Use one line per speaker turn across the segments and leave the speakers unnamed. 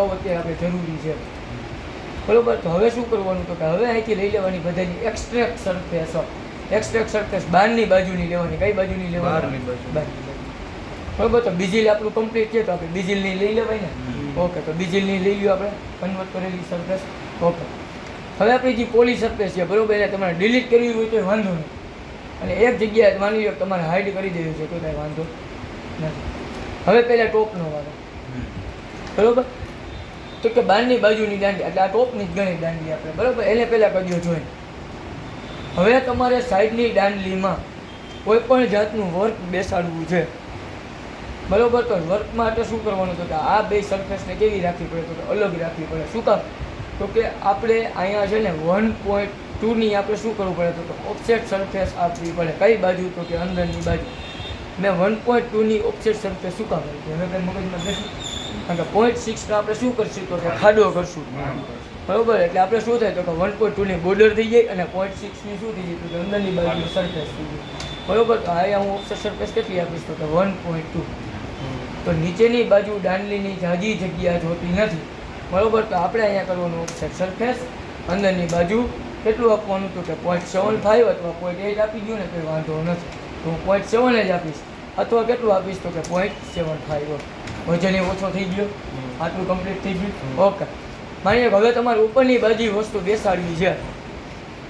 અત્યારે આપણે જરૂરી છે બરોબર. તો હવે શું કરવાનું તો કે હવે અહીંથી લઈ લેવાની બધાની એક્સ્ટ્રેક્ટ સરફેસ બહારની બાજુની લેવાની. કઈ બાજુની લેવાની? બહારની બાજુ. બરોબર. તો બીજીલ આપણું કમ્પ્લીટ છે તો આપણે બીજીલની લઈ લેવાય ને. ઓકે. તો બીજીલની લઈ લ્યો આપણે કન્વર્ટ કરેલી સરફેસ. ઓકે. હવે આપણી જે પોલી સરફેસ છે બરોબર, એટલે તમારે ડિલીટ કરવી હોય તો વાંધો નહીં, અને એક જગ્યાએ માની લો તમારે હાઈડ કરી દેવી છે તો કાંઈ વાંધો નથી. હવે પહેલાં ટોપનો વાળો બરોબર. તો કે બહારની બાજુની દાંડી એટલે આ ટોપની જ ગણી દાંડી આપણે બરાબર, એને પહેલાં કરજો જોઈન. હવે તમારે સાઈડની દાંડલીમાં કોઈ પણ જાતનું વર્ક બેસાડવું છે બરાબર. તો વર્ક માટે શું કરવાનું તો કે આ બે સરફેસને કેવી રાખવી પડે તો કે અલગ રાખવી પડે. શું કામ તો કે આપણે અહીંયા છે ને 1.2ની આપણે શું કરવું પડે તો કે ઓફસેટ સરફેસ આપવી પડે. કઈ બાજુ તો કે અંદરની બાજુ. મેં 1.2ની ઓફસેટ સરફેસ શું કામ આપી હવે કંઈ મગજમાં બેસું, કારણ કે 0.6 આપણે શું કરશું તો કે ખાડો કરશું બરાબર. એટલે આપણે શું થાય તો કે 1.2ની બોર્ડર થઈ જાય અને 0.6ની શું થઈ જાય તો કે અંદરની બાજુ સરફેસ થઈ જાય બરાબર. તો અહીંયા હું ઓફસેટ સરફેસ કેટલી આપીશ તો કે 1.2. તો નીચેની બાજુ દાંડલીની જાજી જગ્યા જોતી નથી બરાબર. તો આપણે અહીંયા કરવાનું ઓફસેટ સરફેસ, અંદરની બાજુ કેટલું આપવાનું તો કે 0.75 અથવા 0.8 આપી દઉં ને કોઈ વાંધો નથી. તો હું 0.7 જ આપીશ અથવા કેટલું આપીશ તો કે 0.75. વજન ઓછો થઈ ગયો, આટલું કમ્પ્લીટ થઈ ગયું. ઓકે. માની લો હવે તમારે ઉપરની બાજુ વસ્તુ બેસાડવી છે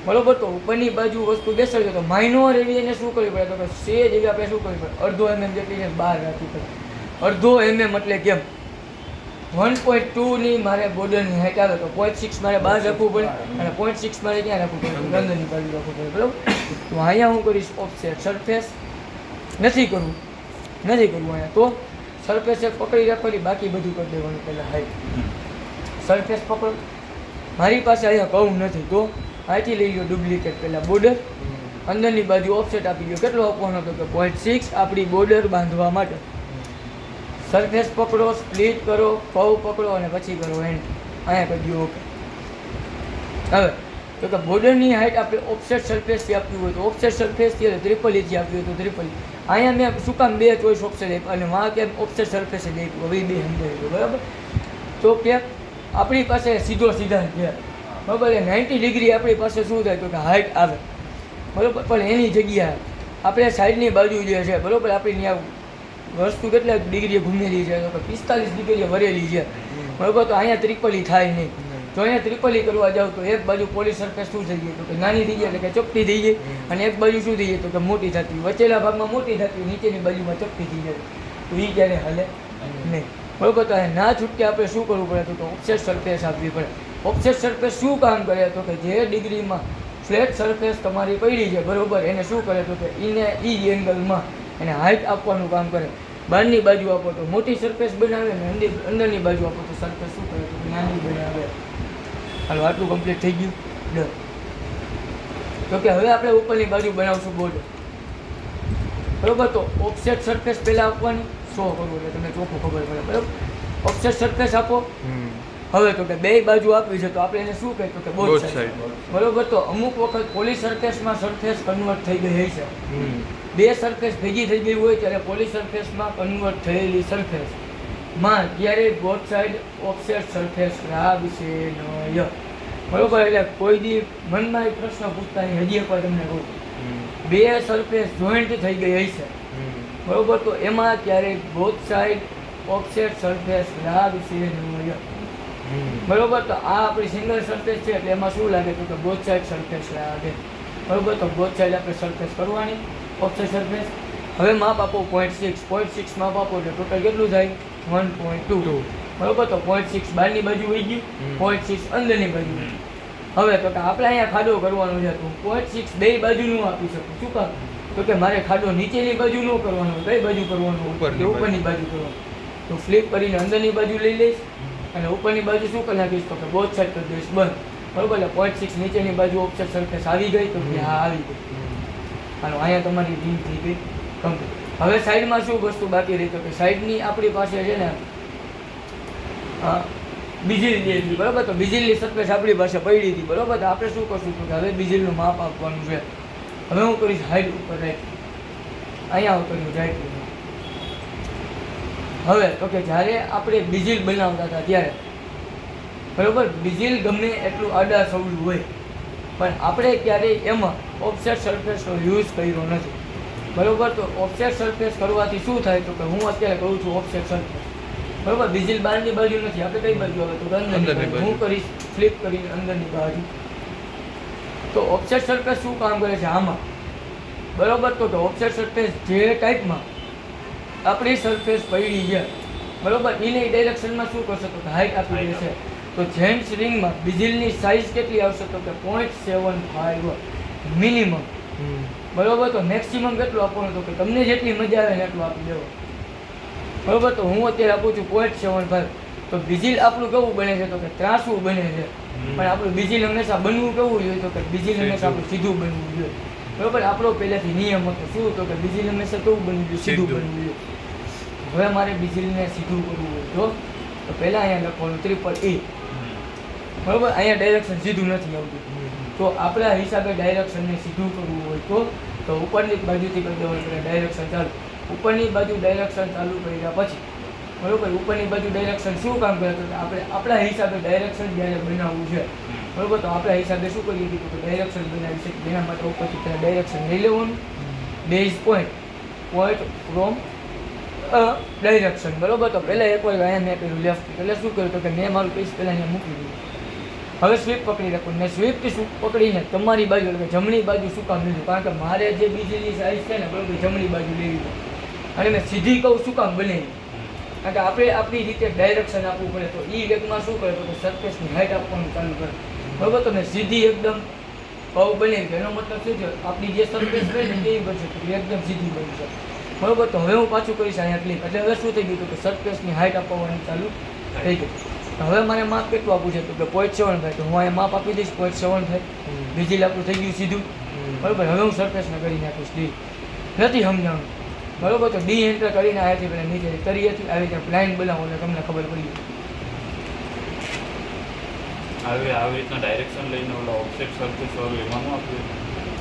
બરાબર. તો ઉપરની બાજુ વસ્તુ બેસાડવી તો માઇનોર એવી એને શું કરવી પડે તો કે સેજ એવી આપણે શું કરવી પડે અડધો જેટલી બહાર રાખવી પડે. અડધો એટલે કેમ 1.2ની મારે બોર્ડરની હાઈટ આવે તો 0.6 મારે બહાર રાખવું પડે અને 0.6 મારે ક્યાં રાખવું પડે અંદરની બાજુ રાખવું પડે બરાબર. તો અહીંયા હું કરીશ ઓફસેટ સરફેસ. નથી કરવું અહીંયા તો સરફેસ પકડી રાખવાની, બાકી બધું કરી દેવાનું. પહેલાં હાઈટ સરફેસ પકડો. મારી પાસે અહીંયા કહું નથી તો અહીંથી લઈ લો ડુપ્લિકેટ પહેલાં બોર્ડર, અંદરની બાજુ ઓફસેટ આપી દો. કેટલો આપવાનો હતો કે 0.6 આપણી બોર્ડર બાંધવા માટે. સરફેસ પકડો, સ્પ્લિટ કરો, કર્વ પકડો અને પછી કરો એન્ડ. અહીંયા કરી દો ઓકે. હવે તો કે બોર્ડરની હાઈટ આપણે ઓફસેટ સરફેસથી આપવી હોય તો ઓફસેટ સરફેસથી એટલે ત્રિપલ ઇંચથી આપવી હોય તો ત્રિપલ. અહીંયા મેં શું કામ બે ચોઈસ ઓપ્શન આપ્યા અને માં કેમ ઓફસેટ સરફેસ જ આપ્યું હવે બે સમજાવી બરાબર. તો કે આપણી પાસે સીધા છે બરાબર, 90 ડિગ્રી આપણી પાસે શું થાય તો કે હાઈટ આવે બરાબર. પણ એની જગ્યાએ આપણે સાઈડની બાજુ જે છે બરાબર, આપણી ત્યાં વસ્તુ કેટલા ડિગ્રીએ ઘૂમેલી છે તો કે 45 ડિગ્રીએ વરેલી છે બરાબર. તો અહીંયા ત્રિપલી થાય નહીં. જો અહીંયા ત્રિપલી કરવા જાવ તો એક બાજુ પોલી સરફેસ શું થઈ જાય તો કે નાની થઈ જાય એટલે કે ચોખ્ખી થઈ જાય, અને એક બાજુ શું થઈ જાય તો કે મોટી થતી હોય. વચ્ચેના ભાગમાં મોટી થતી હોય, નીચેની બાજુમાં ચોખ્ખી થઈ જાય. તો એ ક્યારે હાલે નહીં બરાબર. તો ના છૂટકે આપણે શું કરવું પડે તો ઓફસેટ સરફેસ આપવી પડે. ઓફસેટ સરફેસ શું કામ કરે તો કે જે ડિગ્રીમાં ફ્લેટ સરફેસ તમારી પડી છે બરાબર, એને શું કરે તો કે ઈ એંગલમાં એને હાઈટ આપવાનું કામ કરે. બહારની બાજુ આપો તો મોટી સરફેસ બનાવે ને અંદરની બાજુ આપો તો સરફેસ શું કરે તો નાની બનાવે. હાલો આટલું કમ્પ્લીટ થઈ ગયું ડન. તો કે હવે આપણે ઉપરની બાજુ બનાવશું બોર્ડર બરાબર. તો ઓફસેટ સરફેસ પહેલાં આપવાની 100 કરવું એટલે તમને ચોખ્ખું ખબર પડે બરાબર. ઓફસેટ સરફેસ આપો. હવે તો કે બે બાજુ આપવી છે તો આપણે એને શું કહે તો કે બોથ સાઈડ બરાબર. તો અમુક વખત પોલી સરફેસમાં સરફેસ કન્વર્ટ થઈ ગઈ છે, બે સરફેસ ભેગી થઈ ગઈ હોય ત્યારે પોલી સરફેસમાં કન્વર્ટ થયેલી સરફેસમાં ત્યારે બોથ સાઈડ ઓફસેટ સરફેસ વિશે ન બરાબર. એટલે કોઈ દી મનમાં એક પ્રશ્ન પૂછતા નહીં, હજી એકવાર તમને કહું, બે સરફેસ જોઈન્ટ થઈ ગઈ હશે બરાબર, તો એમાં ક્યારેક બોથ સાઈડ ઓફસેટ સરફેસ વિશે ન બરાબર. તો આ આપણી સિંગલ સરફેસ છે એટલે એમાં શું લાગે તો કે બોથ સાઈડ સરફેસ લાગે બરાબર. તો બોથ સાઈડ આપણે સરફેસ કરવાની ઓફસેટ સરફેસ. હવે માપ આપો 0.6 માપ આપો એટલે ટોટલ કેટલું થાય 1.2 બરાબર. તો 0.6 બહારની બાજુ વહી ગયું, 0.6 અંદરની બાજુ. હવે તો કે આપણે અહીંયા ખાડો કરવાનો છે તો 0.6 બે બાજુનું આપી શકું. શું કામ તો કે મારે ખાડો નીચેની બાજુ ન કરવાનો, કઈ બાજુ કરવાનો ઉપરની બાજુ કરવાનો. તો ફ્લિપ કરીને અંદરની બાજુ લઈ લઈશ અને ઉપરની બાજુ શું કરી નાખીશ તો કે બોથ સાઈડ કરી દઈશ બંધ બરાબર. એટલે 0.6 નીચેની બાજુ ઓફસેટ સરફેસ આવી ગઈ તો કે હા આવી ગઈ. હાલો અહીંયા તમારી રીંગ થઈ ગઈ કમ્પ્લીટ. હવે સાઈડમાં શું વસ્તુ બાકી રહી તો કે સાઈડની આપણી પાસે છે ને બીજીલ બરાબર. તો બીજીલની સરફેસ આપણી પાસે પડી હતી બરાબર. તો આપણે શું કરશું તો કે હવે બીજીલનું માપ આપવાનું છે. હવે હું કરીશ હાઈટ ઉપર રાઈટ, અહીંયા હું કર્યું રાઈટ. હવે તો કે જ્યારે આપણે બીજીલ બનાવતા હતા ત્યારે બરોબર. બિઝિલ ગમે એટલું આડા સવલું હોય પણ આપણે ક્યારેય એમાં ઓફસેટ સરફેસનો યુઝ કર્યો નથી. બરોબર. તો ઓફસેટ સરફેસ કરવાથી શું થાય તો કે હું અત્યારે કરું છું ઓફસેટ સરફેસ. બરોબર. બિઝિલ બહારની બાજુ નથી, આપણે કઈ બાજુ આવે તો અંદરની બાજુ. હું કરીશ ફ્લિપ કરીને અંદરની બાજુ. તો ઓફસેટ સરફેસ શું કામ કરે છે આમાં? બરોબર. તો ઓફસેટ સરફેસ જે ટાઈપમાં આપણી સરફેસ પડી છે, બરોબર, એની ડાયરેક્શનમાં શું કરશે તો હાઈટ આપી દેશે. તો જેન્ટ્સ રિંગમાં બિઝિલની સાઇઝ કેટલી આવશે તો કે 0.75 મિનિમમ. બરોબર. તો મેક્સિમમ કેટલું આપવાનું તો કે તમને જેટલી મજા આવે ને એટલું આપી દેવો. બરોબર. તો હું અત્યારે આપું છું 0.75. તો બિઝિલ આપણું કેવું બને છે તો કે ત્રાસું બને છે, પણ આપણું બિઝિલ હંમેશા બનવું કેવું જોઈએ તો કે બિઝિલ હંમેશા આપણું સીધું બનવું જોઈએ. બરોબર. આપણો પહેલાથી નિયમ હતો શું તો કે બિઝિલ હંમેશા કેવું બનવું જોઈએ? સીધું બનવું જોઈએ. હવે મારે બિઝિલને સીધું કરવું હોય તો પહેલાં અહીંયા લખવાનું EEE. બરોબર. અહીંયા ડાયરેક્શન સીધું નથી આવતું, તો આપણા હિસાબે ડાયરેક્શનને સીધું કરવું હોય તો ઉપરની બાજુથી કરી દેવાનું. એટલે ડાયરેક્શન ચાલુ, ઉપરની બાજુ ડાયરેક્શન ચાલુ કર્યા પછી, બરોબર, ઉપરની બાજુ ડાયરેક્શન શું કામ કરે તો આપણે આપણા હિસાબે ડાયરેક્શન જ્યારે બનાવવું છે, બરોબર, તો આપણા હિસાબે શું કરીએ કે ડાયરેક્શન બનાવી શકીએ. એના માટે ઉપરથી ત્યાં ડાયરેક્શન લઈ લેવાનું. Base point from direction. બરોબર. તો પહેલાં એકવાર અહીંયા મેં કર્યું લેફ્ટ, એટલે શું કર્યું તો કે મેં મારું પીસ પહેલાં અહીંયા મૂકી દીધું. હવે સ્વીપ પકડી રાખું ને સ્વીપથી શું પકડીને તમારી બાજુ એટલે કે જમણી બાજુ શું કામ લીધું? કારણ કે મારે જે બીજીની સાઈઝ છે ને, બરોબર, જમણી બાજુ લેવી છે. અને મેં સીધી કહું શું કામ બનાવી? કારણ કે આપણે આપણી રીતે ડાયરેક્શન આપવું પડે. તો એ વેગમાં શું કરે તો કે સરફેસની હાઈટ આપવાનું ચાલુ કરે. બરોબર. તો મેં સીધી એકદમ કહું બનાવી. એનો મતલબ શું છે? આપણી જે સરફેસ હોય ને કેવી બનશે તો એકદમ સીધી બનશે. બરોબર. તો હવે હું પાછું કરીશ અહીંયા ક્લિક. એટલે હવે શું થઈ ગયું કે સરફેસની હાઈટ આપવાની ચાલુ થઈ ગઈ. હવે મારે માપ કેટલું આપવું છે તો કે 0.75. તો હું અહીંયા માપ આપી દઈશ 0.75. બિઝિલ આપણું થઈ ગયું સીધું. બરોબર. હવે હું સરફેસને કરી નાખીશ ડી. નથી સમજાણું? બરોબર. તો ડી એન્ટર કરીને અહીંયાથી પહેલાં નીચે કરી હતી આવી રીતે લાઈન બનાવો એટલે તમને ખબર પડી.
આવી રીતના ડાયરેક્શન લઈને ઓલા ઓફસેટ સરફેસ વાળું એમાં નું આપ્યું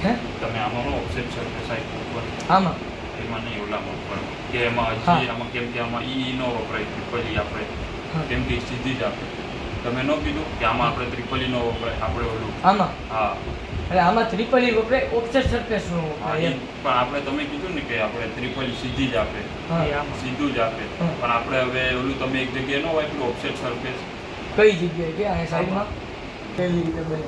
હે
તમે આમાં ઓફસેટ સરફેસ આપ્યું ઉપર
આમાં
એમાં નહીં ઓલામાં પણ કે એમાં હજી આમાં કેમ કે આમાં ઈ નો વપરાય ત્રિપલી આપણે કેમ કે સીધી જ આપે. તમે ન કીધું કે આમાં આપણે ત્રિપલી નો વપરાય આપણે ઓલું
આમાં
હા
એટલે આમાં ત્રિપલી વપરાય ઓફસેટ સરફેસ નો
પણ આપણે તમે કીધું ને કે આપણે ત્રિપલી સીધી જ આપે સીધું જ આપે પણ આપણે હવે ઓલું તમે એક જગ્યાએ ન વાપર્યું ઓફસેટ સરફેસ
કઈ જગ્યાએ કે આ સાઈડમાં કેવી રીતે બને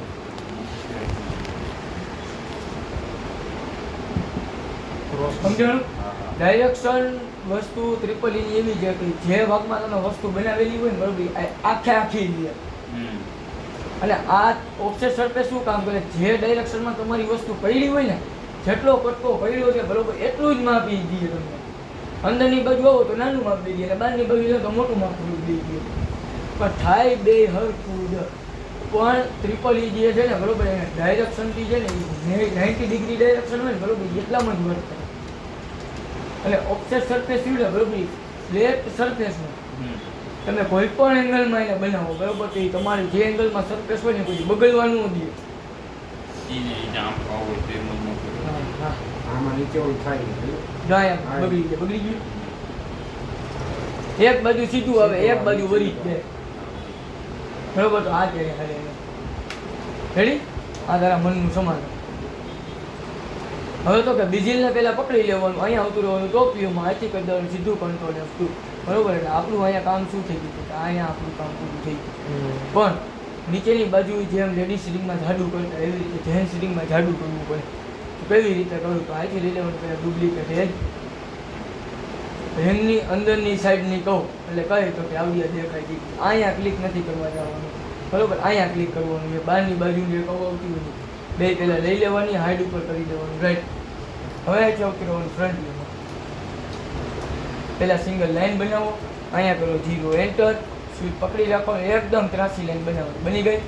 સમજાણું? ડાયરેક્શન વસ્તુ ત્રિપલીની એવી છે કે જે ભાગમાં તમે વસ્તુ બનાવેલી હોય ને, બરોબર, આખી લે. અને આ ઓફસેટ સરફેસ શું કામ કરે? જે ડાયરેક્શનમાં તમારી વસ્તુ પડી હોય ને, જેટલો કટકો પડ્યો છે, બરોબર, એટલું જ માપી દઈએ તમને. અંદરની બાજુ આવો તો નાનું માપ દઈ દઈએ અને બહારની બાજુ જાઓ તો મોટું માપ દઈ દઈએ. પણ થાય બે હરખું જ. પણ ત્રિપલી જે છે ને, બરોબર, એને ડાયરેક્શનથી છે ને 90 ડિગ્રી ડાયરેક્શન હોય ને, બરોબર, એટલામાં જ વર્ક કરે. એટલે ઓફસેટ સરફેસ શું છે, બરોબર, ફ્લેટ સરફેસમાં તમે કોઈ પણ એંગલમાં એને બનાવો, બરોબર, તો એ તમારી જે એંગલમાં સરફેસ હોય ને કોઈ બગડવાનું ન દે. બગડી ગયું. એક બાજુ સીધું આવે, એક બાજુ વળી જ જાય. બરોબર. તો આ છે રેડી. આ તારા મનનું સમાધાન. હવે તો કે બિઝિલને પહેલાં પકડી લેવાનું, અહીંયા આવતું રહેવાનું ટોપીઓમાં, અહીંથી કરી દેવાનું સીધું કંટ્રોલ F2. બરોબર. એટલે આપણું અહીંયા કામ શું થઈ ગયું કે અહીંયા આપણું કામ પૂરું થઈ ગયું. પણ નીચેની બાજુ જેમ લેડીઝ રિંગમાં જાડું કરતા એવી રીતે જેન્ટ્સ રિંગમાં જાડું કરવું પડે. તો કેવી રીતે કરવું? તો અહીંથી લઈ લેવાનું પહેલાં ડુપ્લિકેટ હેડ. રિંગની અંદરની સાઈડની કહું એટલે કહે તો કે આવડી દેખાય છે. અહીંયા ક્લિક નથી કરવા જવાનું, બરોબર, અહીંયા ક્લિક કરવાનું છે. બહારની બાજુની જે કહું આવતી હોય બે પહેલાં લઈ લેવાની, હાઈડ ઉપર કરી દેવાનું, રાઈટ. હવે અહીંથી આવતી રહેવાનું ફ્રન્ટ વ્યૂમાં. પહેલાં સિંગલ લાઈન બનાવો, અહીંયા કરો 0 એન્ટર, સ્વીપ પકડી રાખો, એકદમ ત્રાસી લાઈન બનાવવાની. બની ગઈ.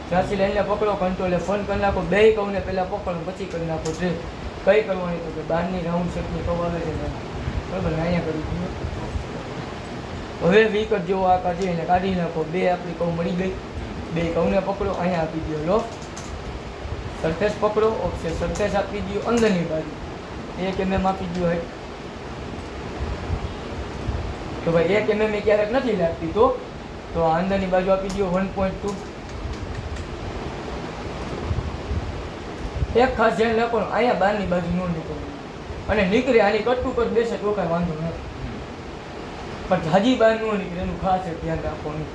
ત્રાસી લાઈનને પકડો, કંટ્રોલ ફોન કરી નાખો, બે કહુંને પહેલાં પકડો, પછી કરી નાખો ટ્રેન. કઈ કરવાની તો કે બહારની રાઉન્ડ શેપની કહું આવે છે ને, બરાબર, અહીંયા કરી દીધું. હવે વિકટ જેવો આકાર છે એને કાઢી નાખો. બે આપણી કહું મળી ગઈ. બે કહુંને પકડો, અહીંયા આપી દો લો સરફેસ પકડો, ઓફસેટ સરફેસ આપી દો અંદરની બાજુ 1 mm આપી દો. હોય તો ભાઈ 1 mm ક્યારેક નથી લાગતી, તો તો આ અંદરની બાજુ આપી દો 1.2. એક ખાસ ધ્યાન રાખવાનું, અહીંયા બહારની બાજુ ન નીકળવું, અને નીકળે આની કટુ કટ બેસે તો કાંઈ વાંધો નથી, પણ જાજી બહાર ન નીકળે એનું ખાસ એક ધ્યાન રાખવાનું.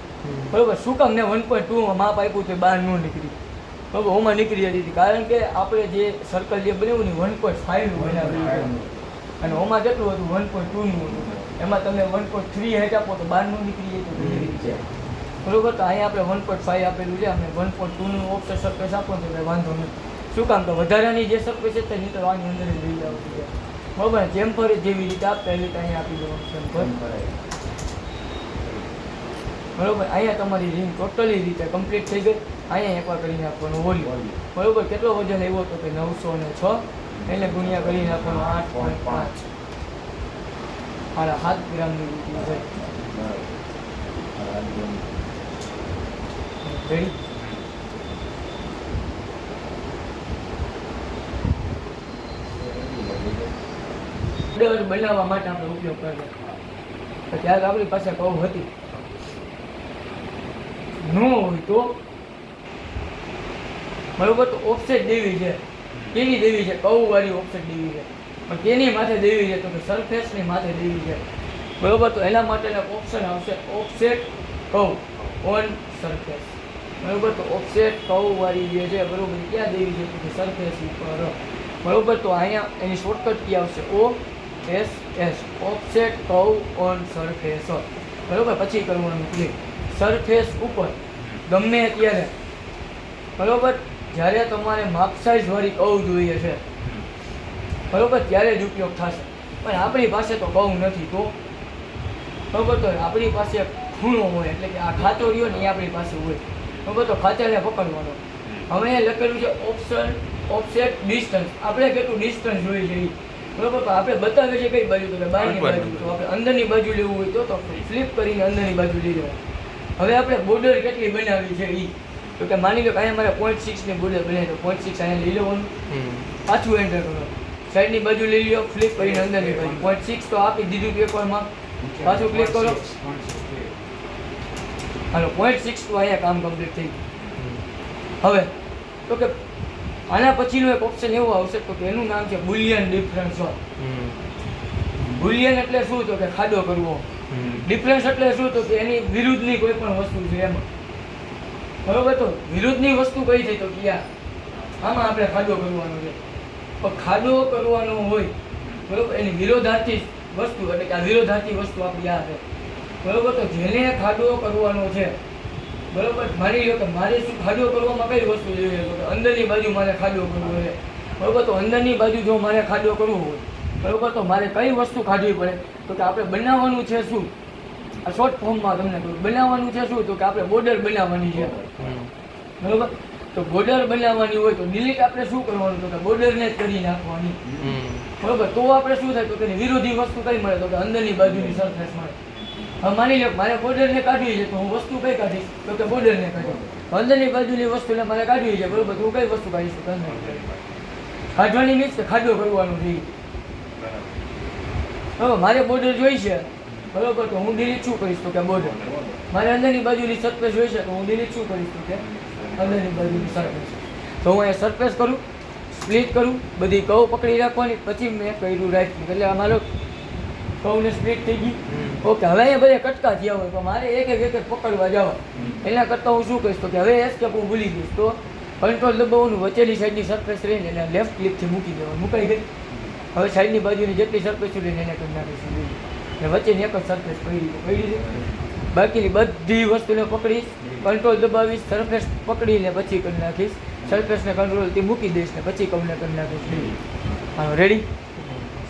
બરોબર, શું કામ ને 1.2 માં માપ આપ્યું તો બહાર ન નીકળી, બરોબર, ઓમાં નીકળી જતી હતી, કારણ કે આપણે જે સર્કલ જે બનાવ્યું ને 1.5 નું બનાવ્યું, અને ઓમાં કેટલું હતું 1.2 નું હતું, એમાં તમે 1.3 હેઠ આપો તો બહાર નું નીકળી જાય તો બીજી રીતે, બરોબર. તો અહીંયા આપણે 1.5 આપેલું છે, અમે 1.2 નું ઓફસેટ સરફેસ આપો તો કંઈ વાંધો નથી. શું કામ, તો વધારાની જે સરફેસ છે તે નહીં તો આની અંદર જ લઈ જવું છે, બરોબર. ચેમ્ફર જેવી રીતે આપતા એવી રીતે અહીંયા આપી દેવાનું ચેમ્ફર, બરોબર. અહીંયા તમારી રિંગ ટોટલી રીતે કમ્પ્લીટ થઈ ગઈ. અહીંયા એકવાર કરી નાખવાનું વોલ્યુમ, બરોબર. કેટલો વજન આવ્યો તો કે 906, એટલે ગુણ્યા કરી નાખવાનું 8.5, સાડા 7 ગ્રામની રૂપિયા છે. બોર્ડર બનાવવા માટે આપણે ઉપયોગ કરીએ તો ત્યારે આપણી પાસે કહું હતી ન હોય તો બરોબર, તો ઓફસેટ દેવી છે. કેની દેવી છે? કહું વાળી ઓફસેટ દેવી છે. પણ કેની માથે દેવી છે? તો કે સરફેસની માથે દેવી છે, બરોબર. તો એના માટેના ઓપ્શન આવશે ઓફસેટ કહું ઓન સરફેસ, બરોબર. તો ઓફસેટ કહું વાળી જે છે, બરોબર, ક્યાં દેવી છે? તો કે સરફેસ ઉપર, બરોબર. તો અહીંયા એની શોર્ટકટ કી આવશે OSS, ઓફસેટ કહું ઓન સરફેસ, બરોબર. પછી કરવાનું ક્લિક સરફેસ ઉપર ગમે ત્યારે, બરોબર. જ્યારે તમારે માપ સાઇઝ વાળી કહું જોઈએ છે, બરોબર, ત્યારે જ ઉપયોગ થશે. પણ આપણી પાસે તો કહું નથી, તો બરોબર, તો આપણી પાસે ખૂણો હોય, એટલે કે આ ખાંચો રહ્યો ને એ આપણી પાસે હોય, બરોબર. તો ખાંચાને પકડવાનો. હવે અહીંયા લખેલું છે ઓફસેટ ડિસ્ટન્સ, આપણે કેટલું ડિસ્ટન્સ જોઈએ છે એ, બરોબર. તો આપણે બતાવે છે કઈ બાજુ, તો કે બહારની બાજુ. તો આપણે અંદરની બાજુ લેવું હોય તો ફ્લિપ કરીને અંદરની બાજુ લઈ જવાનું. હવે આપણે બોર્ડર કેટલી બનાવી છે એ, તો કે માની લો કે અહીંયા મારે 0.6 ની બોર્ડર બનાવી, તો 0.6 અહીંયા લઈ લેવાનું, પાછું એન્ટર કરો, સાઈડની બાજુ લઈ લો, ફ્લિપ કરીને અંદરની બાજુ 0.6 તો આપી દીધું પેપરમાં, પાછું ક્લિક કરો, હાલો 0.6 તો અહીંયા કામ કમ્પ્લીટ થઈ ગયું. હવે તો કે આના પછીનો એક ઓપ્શન એવો આવશે તો કે એનું નામ છે બુલિયન ડિફરન્સ. બુલિયન એટલે શું? તો કે ખાડો કરવો. ડિફરન્સ એટલે શું? તો કે એની વિરુદ્ધની કોઈ પણ વસ્તુ છે એમાં, બરોબર. તો વિરુદ્ધની વસ્તુ કઈ થઈ? તો કે આમાં આપણે ખાડો કરવાનો છે. પણ ખાડો કરવાનો હોય, બરોબર, એની વિરોધાર્થી વસ્તુ, એટલે કે આ વિરોધાર્થી વસ્તુ આપણી આ છે, બરોબર. તો જેને ખાડો કરવાનો છે, બરોબર, માની લો કે મારે શું ખાડો કરવામાં કઈ વસ્તુ જોઈએ? તો કે અંદરની બાજુ મારે ખાડો કરવો છે, બરોબર. તો અંદરની બાજુ જો મારે ખાડો કરવો હોય, બરોબર, તો મારે કઈ વસ્તુ કાઢવી પડે? તો કે આપણે બનાવવાનું છે શું? આ શોર્ટ ફોર્મમાં તમને કહું, બનાવવાનું છે શું? તો કે આપણે બોર્ડર બનાવવાની છે, બરોબર. તો બોર્ડર બનાવવાની હોય તો ડિલીટ આપણે શું કરવાનું? તો કે બોર્ડરને જ કરી નાખવાની, બરોબર. તો આપણે શું થાય? તો કે વિરોધી વસ્તુ કઈ મળે? તો કે અંદરની બાજુની સરફેસ મળે. હવે માની લો મારે બોર્ડરને કાઢવી છે, તો હું વસ્તુ કઈ કાઢીશ? તો કે બોર્ડરને કાઢી. અંદરની બાજુની વસ્તુને મારે કાઢવી છે, બરોબર, તો હું કઈ વસ્તુ કાઢીશ? તો કાઢવાની મીન્સ કે ખાડો કરવાનું છે. હવે મારે બોર્ડર જોઈ છે, બરોબર, તો હું ડિલીટ શું કરીશ? તો કે બોર્ડર. મારે અંદરની બાજુની સરફેસ જોઈ છે, તો હું ડિલીટ શું કરીશ? તો કે અંદરની બાજુની સરફેસ. તો હું અહીંયા સરફેસ કરું, સ્પ્લિટ કરું, બધી કર્વ પકડી રાખવાની, પછી મેં કર્યું રાઈટ ક્લિક, એટલે અમારો કર્વને સ્પ્લિટ થઈ ગઈ. ઓકે, હવે અહીંયા બધા કટકા થયા હોય તો મારે એક એક પકડવા જવા, એના કરતાં હું શું કહીશ? તો કે હવે એસ્કેપ હું ભૂલી જઈશ, તો કંટ્રોલ દબાવવાનું, વચ્ચેની સાઈડની સરફેસ રહીને એને લેફ્ટ ક્લિકથી મૂકી દેવાનું, મુકાઈ ગઈ. હવે સાઈડની બાજુની જેટલી સરફેસ રહીને એને કરી નાખીશું, એટલે વચ્ચેની એક જ સરફેસ પડી છે. બાકીની બધી વસ્તુને પકડીશ, કંટ્રોલ દબાવીશ, સરફેસ પકડીને પછી કરી નાખીશ, સરફેસને કંટ્રોલથી મૂકી દઈશ ને પછી કમને કરી નાખીશ. હા, રેડી.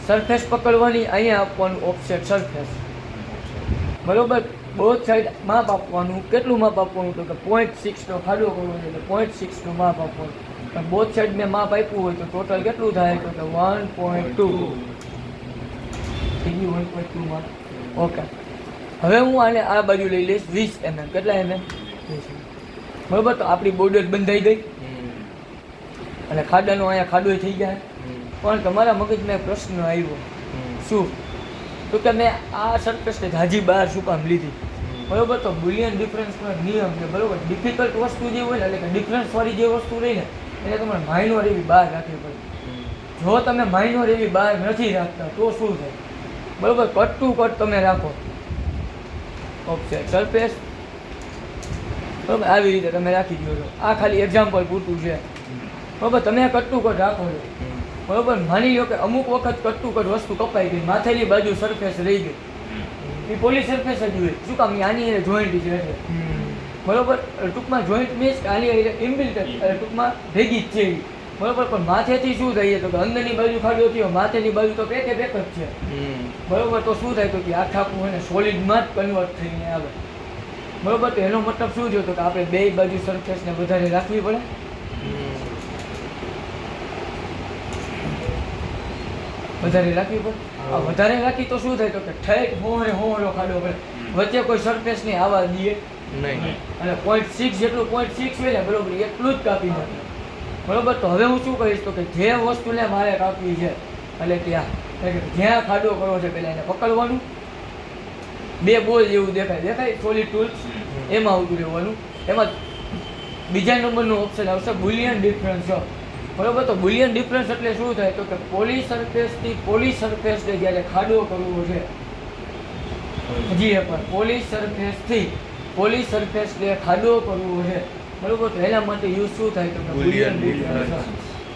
સરફેસ પકડવાની, અહીંયા આપવાનું ઓફસેટ સરફેસ, બરોબર. બોથ સાઈડ માપ આપવાનું. કેટલું માપ આપવાનું? તો કે 0.6 નો ખાડો કરવો છે, એટલે 0.6 નું માપ આપવાનું. પણ બોથ સાઈડ મેં માપ આપ્યું હોય તો ટોટલ કેટલું થાય? તો કે 1.2 થઈ ગયું, 1.2 માપ. ઓકે, હવે હું આને આ બાજુ લઈ લઈશ 20 mm. કેટલા mm? 20 mm, બરોબર. તો આપણી બોર્ડર બંધાઈ ગઈ અને ખાડાનો અહીંયા ખાડો થઈ ગયા. પણ તમારા મગજમાં એક પ્રશ્ન આવ્યો, શું? તો કે મેં આ સરફેસને હાજી બહાર શું કામ લીધી? બરોબર. તો બુલિયન ડિફરન્સનો એક નિયમ છે, બરોબર. ડિફિકલ્ટ વસ્તુ જે હોય ને, એટલે કે ડિફરન્સવાળી જે વસ્તુ રહી ને, એને તમારે માઇનોર એવી બહાર રાખવી પડે. જો તમે માઇનોર એવી બહાર નથી રાખતા તો શું થાય, બરોબર. કટ ટુ કટ તમે રાખો ઓફસેટ સરફેસ, બરોબર. આવી રીતે તમે રાખી દો છો. આ ખાલી એક્ઝામ્પલ પૂરતું છે, બરોબર. તમે કટ ટુ કટ રાખો છો, બરોબર. માની લો કે અમુક વખત કટ ટુ કટ વસ્તુ કપાઈ ગઈ, માથેની બાજુ સરફેસ રહી ગઈ, એ પોલી સરફેસ જ હોય. શું કામ? આની એને જોઈન્ટ છે એટલે, બરોબર. ટૂંકમાં જોઈન્ટ મીન્સ આની ઇનબિલ્ટ, ટૂંકમાં ભેગી જ છે, બરોબર. પણ માથેથી શું થાય તો કે અંદરની બાજુ ખાડો થયો, માથેની બાજુ તો પેકે પેક જ છે, બરોબર. તો શું થાય તો કે આખા આખું એને સોલિડમાં જ કન્વર્ટ થઈને આવે, બરોબર. તો એનો મતલબ શું થયો તો કે આપણે બે બાજુ સરફેસને વધારે રાખવી પડે, વધારે રાખવી પડે. આ વધારે રાખી તો શું થાય તો કે ઠેઠ હોવાનો ખાડો પડે, વચ્ચે કોઈ સરફેસને આવવા દઈએ નહીં, અને 0.6 જેટલું 0.6 હોય ને, બરોબર, એટલું જ કાપી નાખે, બરોબર. તો હવે હું શું કહીશ તો કે જે વસ્તુને મારે કાપવી છે, એટલે જ્યાં ખાડો કરવો છે પહેલાં એને પકડવાનું, બે બોલ જેવું દેખાય સોલિડ ટૂલ્સ, એમાં આવતું રહેવાનું. એમાં બીજા નંબરનું ઓપ્શન આવશે બુલિયન ડિફરન્સ, બરોબર. તો બુલિયન ડિફરન્સ એટલે શું થાય તો કે પોલી સરફેસને જ્યારે ખાડો કરવો છે, હજી એક વાર પોલી સરફેસને ખાડો કરવો છે, બરોબર. તો એના માટે યુઝ શું થાય તો કે બુલિયન ડિફરન્સ,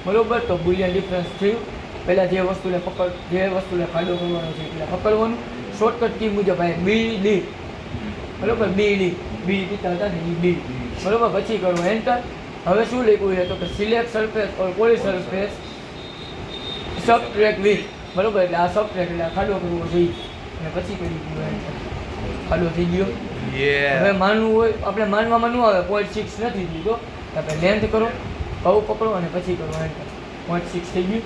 બરોબર. તો બુલિયન ડિફરન્સ થયું. પહેલાં જે વસ્તુને ખાડો કરવાનો છે એટલે પકડવાનું. શોર્ટકટ કી મુજબ આ BD, બરોબર. BD હતા ને એ B, બરોબર. પછી કરો એન્ટર. હવે શું લખ્યું છે તો કે select surface or poly surface subtract with, બરોબર. એટલે આ સબટ્રેક્ટ એટલે ખાડો કરવો જોઈએ, અને પછી કરી દીધું એન્ટર, ખાડો થઈ ગયો. હવે માનવું હોય આપણે માનવામાં ન આવે, 0.6 નથી દીધો, આપણે લેન્થ કરો, કહું પકડો અને પછી કરો એન્ટર, 0.6 થઈ ગયું.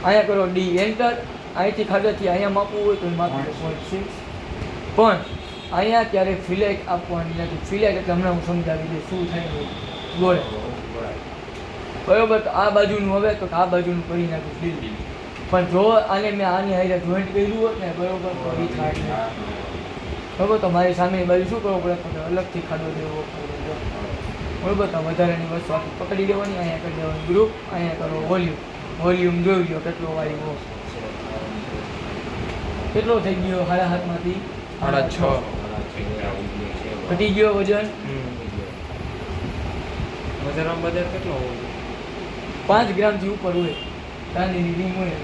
અહીંયા કરો D એન્ટર. અહીંથી ખાડોથી અહીંયા માપવું હોય તો માપી દો 0.6, પણ અહીંયા ક્યારેય ફિલાઇટ આપવાની નથી. ફિલાઇટ એટલે હમણાં હું સમજાવી દઈશ શું થાય ગોળે, બરોબર. તો આ બાજુનું હવે તો આ બાજુનું કરી નાખીશ ડીલ, પણ જો આને મેં આની હારે જોઈન્ટ કર્યું હોત ને, બરોબર, તો એ થાય નહીં, બરોબર. તો મારી સામેની બાજુ શું કરવું પડે તો અલગથી ખાડો દેવો પડે, બરોબર. તો વધારાની વસ્તુ આખી પકડી દેવાની, અહીંયા કરી દેવાનું ગ્રુપ, અહીંયા કરો વોલ્યુમ જોઈ લો કેટલો આવ્યો, કેટલો થઈ ગયો 7.5માંથી 6, ઘટી ગયો વજન.
વજનમાં બજાર કેટલો હોય?
5 ગ્રામથી ઉપર હોય, ચાંદીની રિંગ હોય.